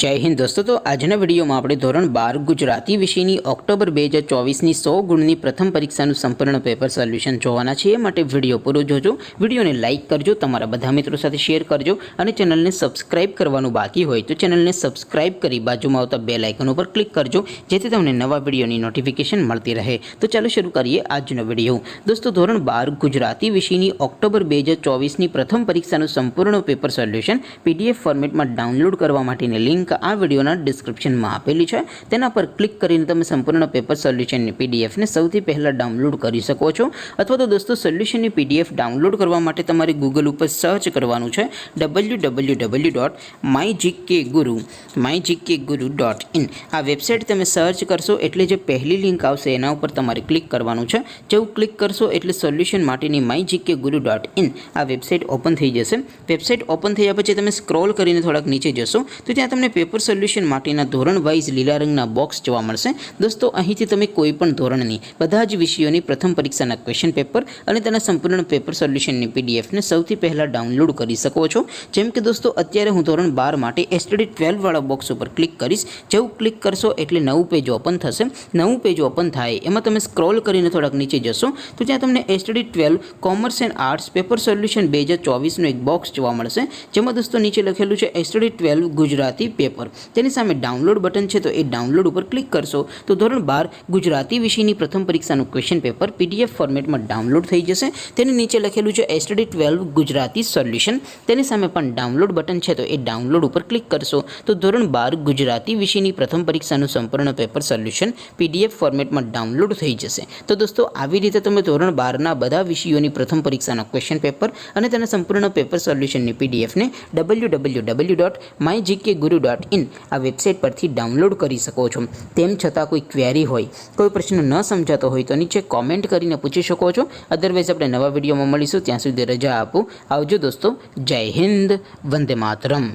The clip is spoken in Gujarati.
जय हिंद दोस्तों। तो आजना विडियो में આપણે ધોરણ 12 ગુજરાતી વિષયની ઓક્ટોબર 2024ની 100 ગુણની પ્રથમ પરીક્ષાનું સંપૂર્ણ પેપર સોલ્યુશન જોવાના છે। એ માટે વિડિયો પૂરો જોજો, વિડિયોને લાઈક કરજો, તમારા બધા મિત્રો સાથે શેર કરજો અને ચેનલને સબસ્ક્રાઇબ કરવાનું બાકી હોય તો ચેનલને સબસ્ક્રાઇબ કરી બાજુમાં આવતા બેલ આઇકન ઉપર ક્લિક કરજો જેથી તમને નવા વિડિયોની નોટિફિકેશન મળતી રહે। તો ચાલો શરૂ કરીએ આજનો વિડિયો। દોસ્તો ધોરણ 12 ગુજરાતી વિષયની ઓક્ટોબર 2024ની પ્રથમ પરીક્ષાનું સંપૂર્ણ પેપર સોલ્યુશન પીડીએફ ફોર્મેટમાં ડાઉનલોડ કરવા માટેની લિંક આ વિડિયોના ડિસ્ક્રિપ્શનમાં આપેલી છે। તેના પર ક્લિક કરીને તમે સંપૂર્ણ પેપર સોલ્યુશનની પીડીએફને સૌથી પહેલા ડાઉનલોડ કરી શકો છો। અથવા તો દોસ્તો સોલ્યુશનની પીડીએફ ડાઉનલોડ કરવા માટે તમારે ગૂગલ ઉપર સર્ચ કરવાનું છે www.mygkguru.in। આ વેબસાઇટ તમે સર્ચ કરશો એટલે જે પહેલી લિંક આવશે એના ઉપર તમારે ક્લિક કરવાનું છે। જેવું ક્લિક કરશો એટલે સોલ્યુશન માટેની mygkguru.in આ વેબસાઇટ ઓપન થઈ જશે। વેબસાઇટ ઓપન થયા પછી તમે સ્ક્રોલ કરીને થોડાક નીચે જશો તો ત્યાં તમને પેપર સોલ્યુશન માટેના ધોરણ વાઇઝ લીલા રંગના બોક્સ જોવા મળશે। દોસ્તો અહીંથી તમે કોઈ પણ ધોરણની બધા જ વિષયોની પ્રથમ પરીક્ષાના ક્વેશ્ચન પેપર અને તેના સંપૂર્ણ પેપર સોલ્યુશનની પીડીએફને સૌથી પહેલાં ડાઉનલોડ કરી શકો છો। જેમ કે દોસ્તો અત્યારે હું ધોરણ 12 માટે એસટીડી 12 વાળા બોક્સ ઉપર ક્લિક કરીશ। જેવું ક્લિક કરશો એટલે નવું પેજ ઓપન થશે। નવું પેજ ઓપન થાય એમાં તમે સ્ક્રોલ કરીને થોડાક નીચે જશો તો ત્યાં તમને STD 12 commerce and arts paper solution 2024નું એક બોક્સ જોવા મળશે। જેમાં દોસ્તો નીચે લખેલું છે એસટીડી 12 ગુજરાતી પેપર। તેની સામે ડાઉનલોડ બટન છે તો એ ડાઉનલોડ ઉપર ક્લિક કરશો તો ધોરણ 12 ગુજરાતી વિષયની પ્રથમ પરીક્ષાનું ક્વેશ્ચન પેપર પીડીએફ ફોર્મેટમાં ડાઉનલોડ થઈ જશે। તેની નીચે લખેલું છે એસટીડી 12 ગુજરાતી સોલ્યુશન। તેની સામે પણ ડાઉનલોડ બટન છે તો એ ડાઉનલોડ ઉપર ક્લિક કરશો તો ધોરણ 12 ગુજરાતી વિષયની પ્રથમ પરીક્ષાનું સંપૂર્ણ પેપર સોલ્યુશન પીડીએફ ફોર્મેટમાં ડાઉનલોડ થઈ જશે। તો દોસ્તો આવી રીતે તમે ધોરણ 12ના બધા વિષયોની પ્રથમ પરીક્ષાના ક્વેશ્ચન પેપર અને તેના સંપૂર્ણ પેપર સોલ્યુશનની પીડીએફને www.mygkguru.in આ વેબસાઇટ પરથી ડાઉનલોડ કરી શકો છો। તેમ છતાં કોઈ ક્વેરી હોય, કોઈ પ્રશ્ન ન સમજાતો હોય તો નીચે કોમેન્ટ કરીને પૂછી શકો છો। અદરવાઇઝ આપણે નવા વિડીયોમાં મળીશું, ત્યાં સુધી રજા આપો। આવજો દોસ્તો, જય હિન્દ, વંદે માતરમ।